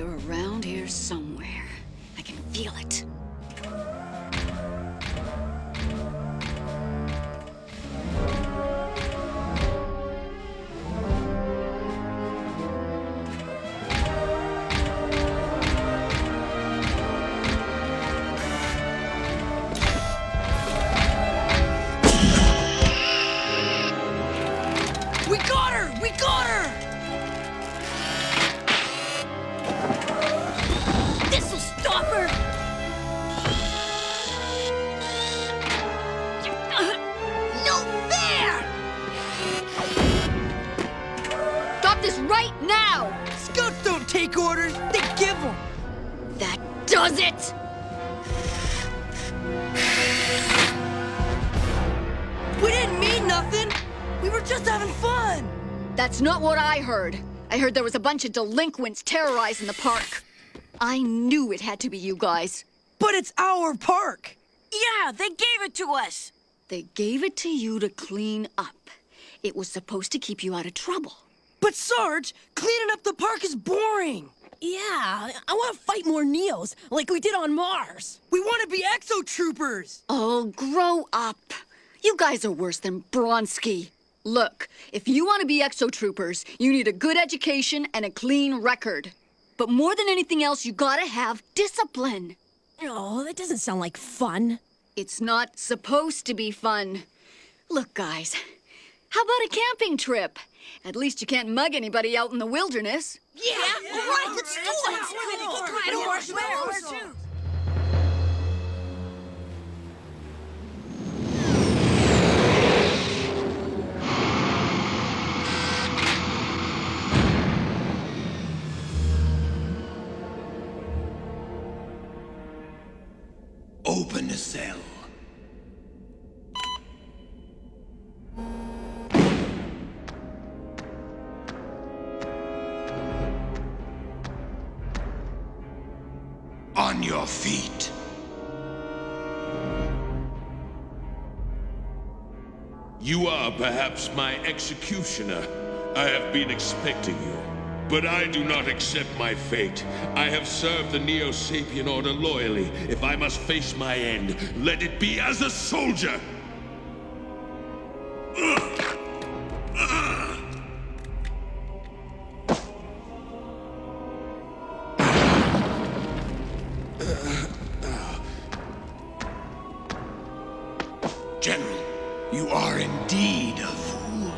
They're around here somewhere. I can feel it. We got her! We got her! This'll stop her! No fair! Stop this right now! Scouts don't take orders, they give them! That does it! We didn't mean nothing! We were just having fun! That's not what I heard. I heard there was a bunch of delinquents terrorizing the park. I knew it had to be you guys. But it's our park! Yeah, they gave it to us. They gave it to you to clean up. It was supposed to keep you out of trouble. But Sarge, cleaning up the park is boring! Yeah, I want to fight more Neos, like we did on Mars. We want to be Exotroopers! Oh, grow up. You guys are worse than Bronski. Look, if you want to be Exotroopers, you need a good education and a clean record. But more than anything else, you gotta have discipline. Oh, that doesn't sound like fun. It's not supposed to be fun. Look, guys, how about a camping trip? At least you can't mug anybody out in the wilderness. Yeah, right, let's do it! Open the cell. On your feet. You are perhaps my executioner. I have been expecting you. But I do not accept my fate. I have served the Neo-Sapien Order loyally. If I must face my end, let it be as a soldier! General, you are indeed a fool.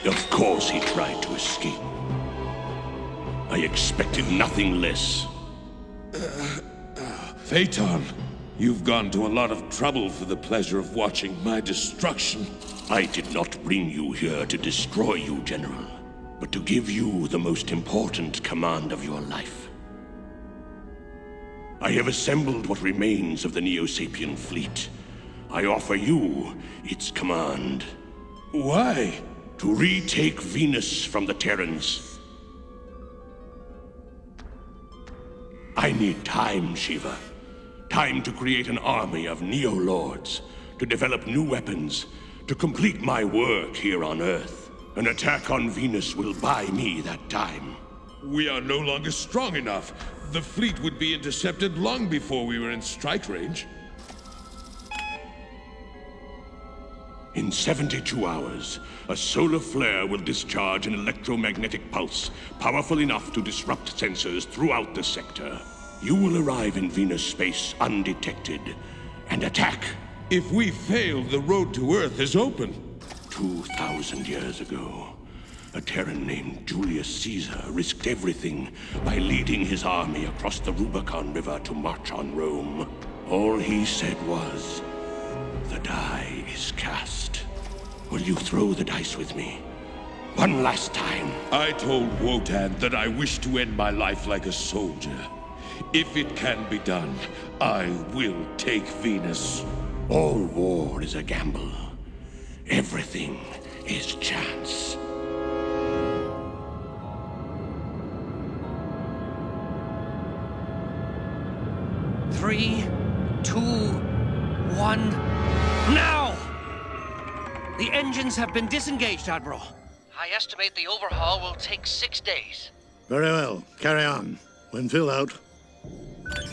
Of course he tried to escape. I expected nothing less. Phaeton, you've gone to a lot of trouble for the pleasure of watching my destruction. I did not bring you here to destroy you, General, but to give you the most important command of your life. I have assembled what remains of the Neo-Sapien fleet. I offer you its command. Why? To retake Venus from the Terrans. I need time, Shiva. Time to create an army of Neo-Lords, to develop new weapons, to complete my work here on Earth. An attack on Venus will buy me that time. We are no longer strong enough. The fleet would be intercepted long before we were in strike range. In 72 hours, a solar flare will discharge an electromagnetic pulse powerful enough to disrupt sensors throughout the sector. You will arrive in Venus space undetected and attack. If we fail, the road to Earth is open. 2,000 years ago, a Terran named Julius Caesar risked everything by leading his army across the Rubicon River to march on Rome. All he said was, "The die is cast." Will you throw the dice with me? One last time. I told Wotan that I wish to end my life like a soldier. If it can be done, I will take Venus. All war is a gamble. Everything is chance. Three, two, one, now! The engines have been disengaged, Admiral. I estimate the overhaul will take 6 days. Very well. Carry on. Winfield out.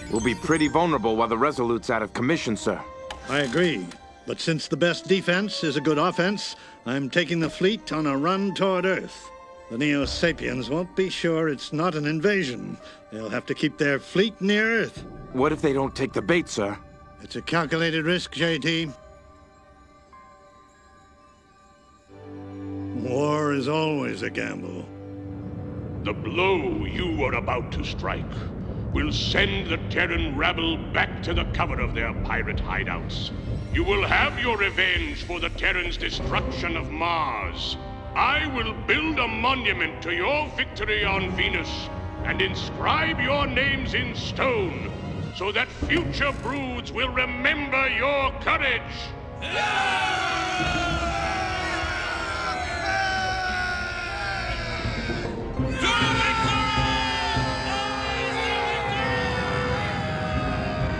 We'll be pretty vulnerable while the Resolute's out of commission, sir. I agree. But since the best defense is a good offense, I'm taking the fleet on a run toward Earth. The Neo-Sapiens won't be sure it's not an invasion. They'll have to keep their fleet near Earth. What if they don't take the bait, sir? It's a calculated risk, JT. War is always a gamble. The blow you are about to strike will send the Terran rabble back to the cover of their pirate hideouts. You will have your revenge for the Terrans' destruction of Mars. I will build a monument to your victory on Venus and inscribe your names in stone so that future broods will remember your courage.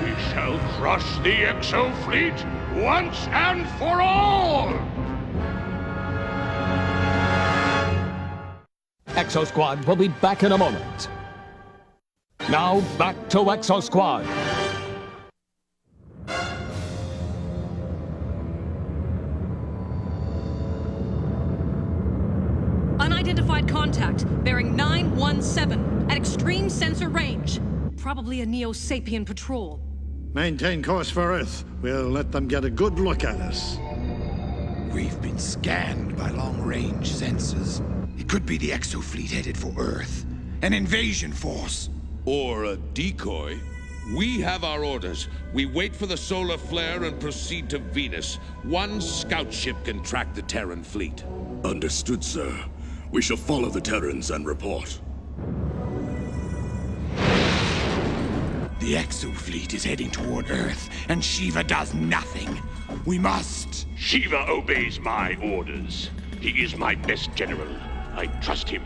We shall crush the Exo fleet once and for all! Exosquad will be back in a moment. Now, back to Exosquad. Unidentified contact, bearing 917, at extreme sensor range. Probably a Neo-Sapien patrol. Maintain course for Earth. We'll let them get a good look at us. We've been scanned by long-range sensors. It could be the Exo fleet headed for Earth. An invasion force. Or a decoy. We have our orders. We wait for the solar flare and proceed to Venus. One scout ship can track the Terran fleet. Understood, sir. We shall follow the Terrans and report. The Exo fleet is heading toward Earth, and Shiva does nothing. We must. Shiva obeys my orders. He is my best general. I trust him.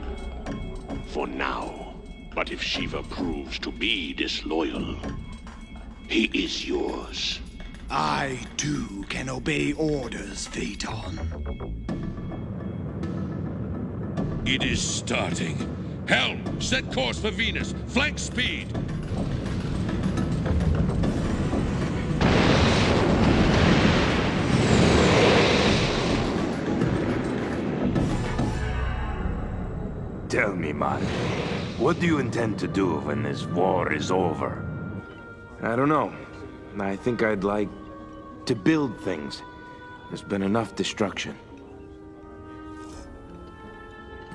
For now. But if Shiva proves to be disloyal, he is yours. I, too, can obey orders, Phaeton. It is starting. Helm, set course for Venus. Flank speed. Tell me, man, what do you intend to do when this war is over? I don't know. I think I'd like to build things. There's been enough destruction.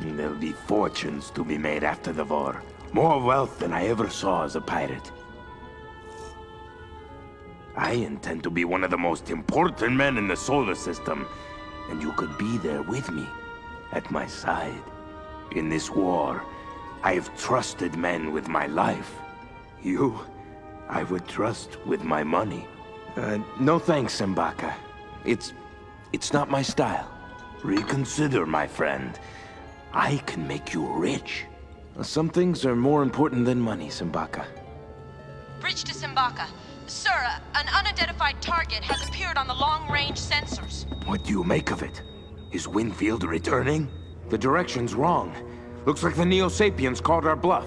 There'll be fortunes to be made after the war. More wealth than I ever saw as a pirate. I intend to be one of the most important men in the solar system, and you could be there with me, at my side. In this war, I have trusted men with my life. You, I would trust with my money. No thanks, Simbaka. It's not my style. Reconsider, my friend. I can make you rich. Some things are more important than money, Simbaka. Bridge to Simbaka. Sir, an unidentified target has appeared on the long-range sensors. What do you make of it? Is Winfield returning? The direction's wrong. Looks like the Neo-Sapiens called our bluff.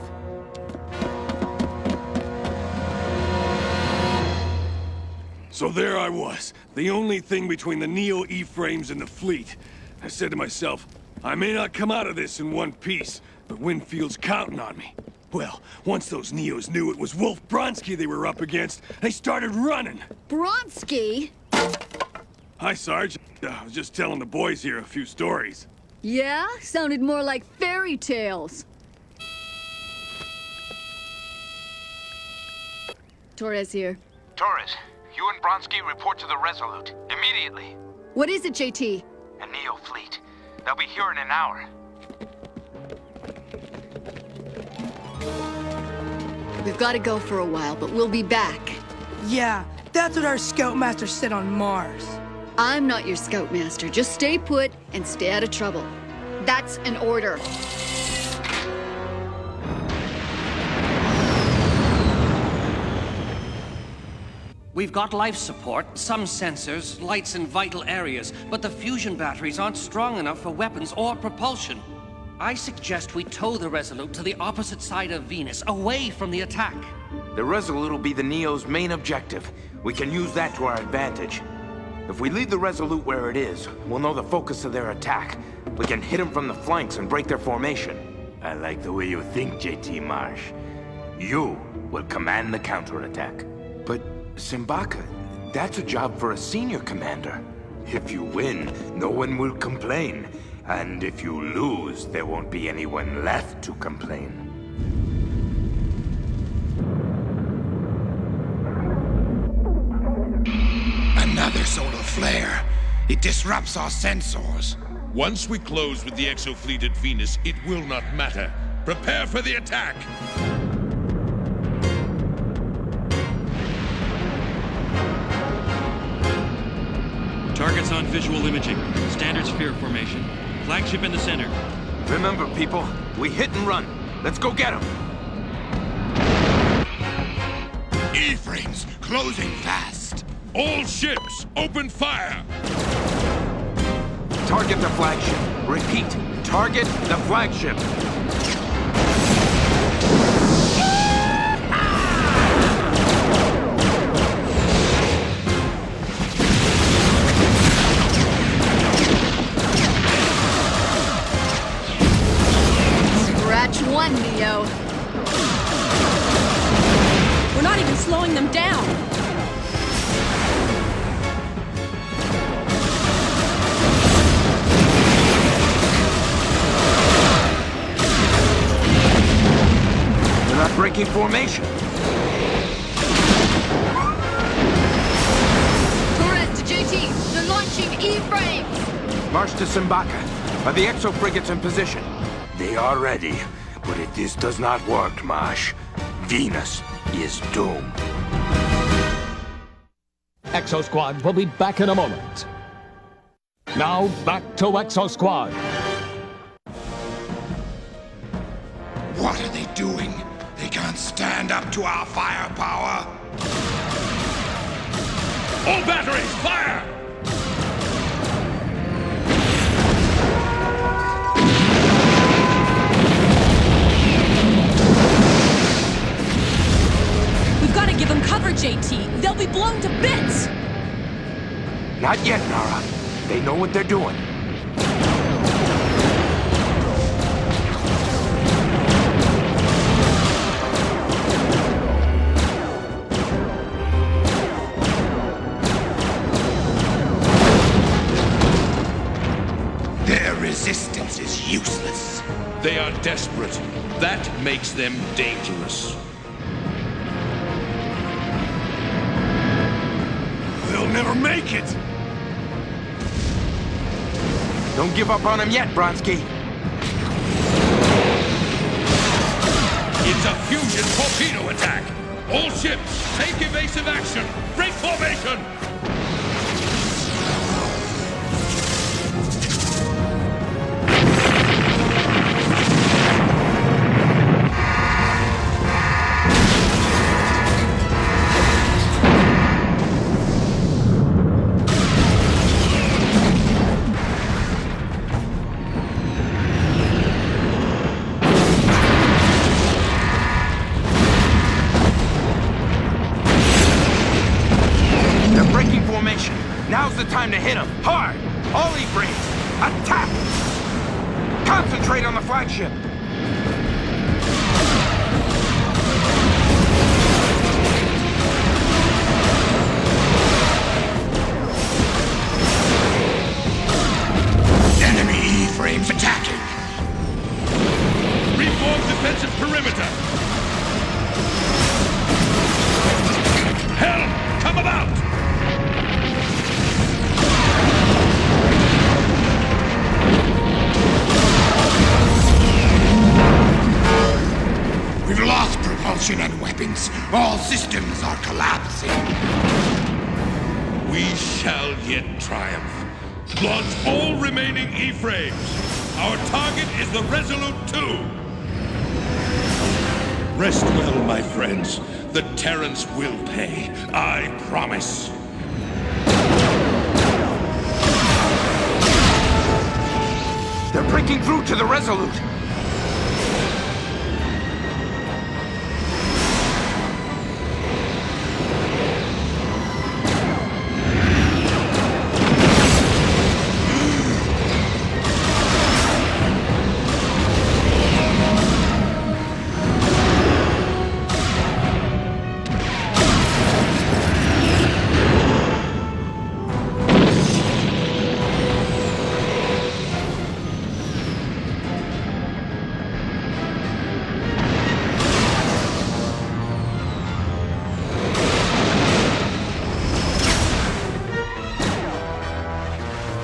So there I was, the only thing between the Neo-E-frames and the fleet. I said to myself, I may not come out of this in one piece, but Winfield's counting on me. Well, once those Neos knew it was Wolf Bronsky they were up against, they started running. Bronsky? Hi, Sarge. I was just telling the boys here a few stories. Yeah? Sounded more like fairy tales. Torres here. Torres, you and Bronsky report to the Resolute. Immediately. What is it, JT? A Neo fleet. They'll be here in an hour. We've got to go for a while, but we'll be back. Yeah, that's what our scoutmaster said on Mars. I'm not your scoutmaster. Just stay put and stay out of trouble. That's an order. We've got life support, some sensors, lights in vital areas, but the fusion batteries aren't strong enough for weapons or propulsion. I suggest we tow the Resolute to the opposite side of Venus, away from the attack. The Resolute will be the Neo's main objective. We can use that to our advantage. If we leave the Resolute where it is, we'll know the focus of their attack. We can hit them from the flanks and break their formation. I like the way you think, JT Marsh. You will command the counterattack. But, Simbaka, that's a job for a senior commander. If you win, no one will complain. And if you lose, there won't be anyone left to complain. Another solar flare. It disrupts our sensors. Once we close with the Exofleet at Venus, it will not matter. Prepare for the attack! Targets on visual imaging. Standard sphere formation. Flagship in the center. Remember, people, we hit and run. Let's go get them. E-frames closing fast. All ships, open fire! Target the flagship. Repeat, target the flagship. Scratch one, Neo. We're not even slowing them down. They're not breaking formation. Torres to JT. They're launching E-frames. March to Simbaka. Are the exo frigates in position? They are ready. But if this does not work, Marsh, Venus is doomed. Exosquad will be back in a moment. Now back to Exosquad. What are they doing? They can't stand up to our firepower. All batteries, fire! We've got to give them cover, JT. They'll be blown to bits. Not yet, Nara. They know what they're doing. Their resistance is useless. They are desperate. That makes them dangerous. They'll never make it! Don't give up on him yet, Bronsky. It's a fusion torpedo attack! All ships, take evasive action! Break formation! Now's the time to hit them. Hard! All E-frames! Attack! Concentrate on the flagship! Enemy E-frames attacking! Reform defensive perimeter! Helm, come about! collapsing. We shall yet triumph. Launch all remaining E-frames. Our target is the Resolute 2. Rest well, my friends. The Terrans will pay. I promise. They're breaking through to the Resolute.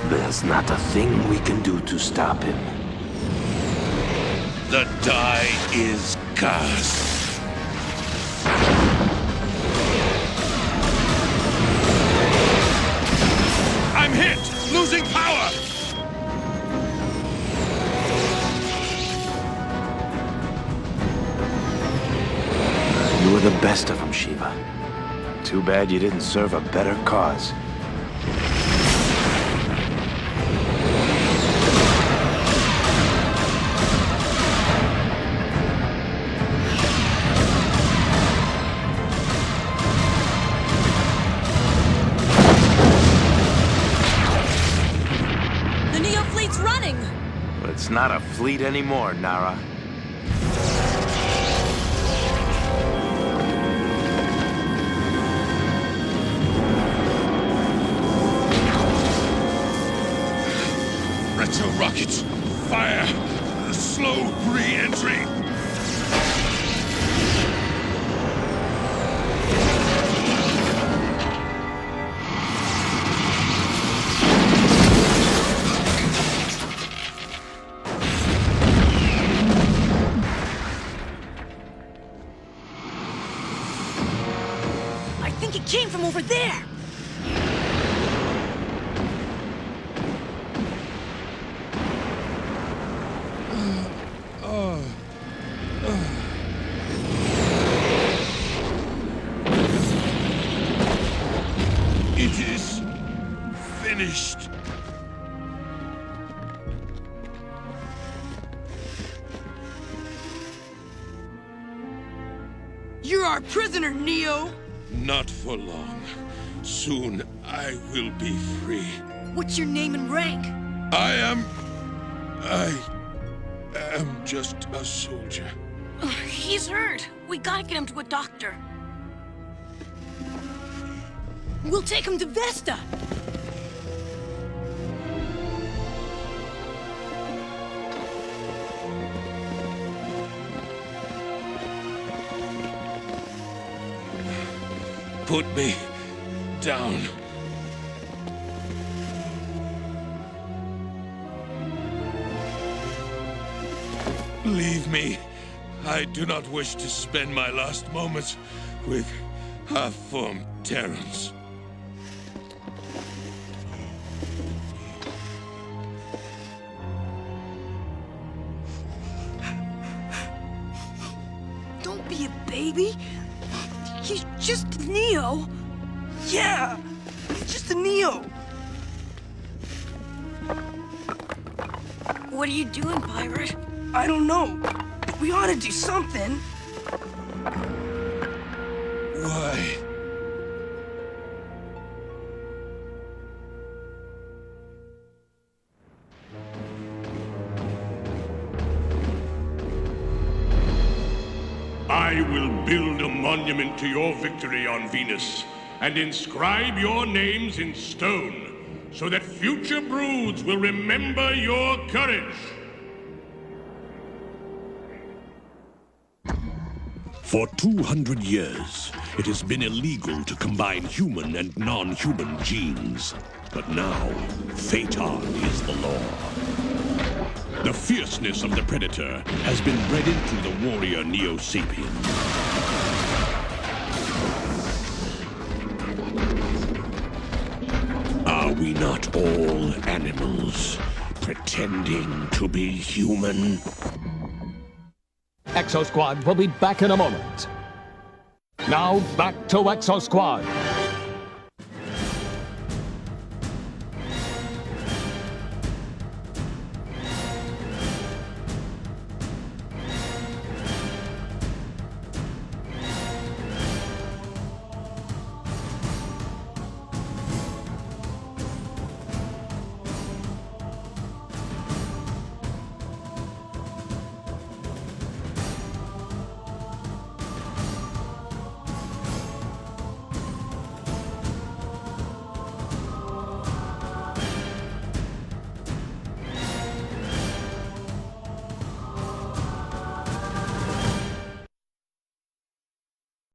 There's not a thing we can do to stop him. The die is cast. I'm hit! Losing power! You were the best of them, Shiva. Too bad you didn't serve a better cause. The Neo fleet's running! But it's not a fleet anymore, Nara. Retro rockets! Fire! Slow re-entry! I think it came from over there! It is finished. You're our prisoner, Neo! Not for long. Soon I will be free. What's your name and rank? I am just a soldier. He's hurt. We gotta get him to a doctor. We'll take him to Vesta. Put me down. Leave me. I do not wish to spend my last moments with half-formed Terrans. Don't be a baby. He's just Neo. Yeah, he's just a Neo. What are you doing, Pirate? I don't know. We ought to do something. Why? I will build a monument to your victory on Venus and inscribe your names in stone so that future broods will remember your courage. For 200 years, it has been illegal to combine human and non-human genes. But now, Phaeton is the law. The fierceness of the Predator has been bred into the warrior Neo-Sapien. we not all animals, pretending to be human? Exosquad will be back in a moment. Now, back to Exosquad.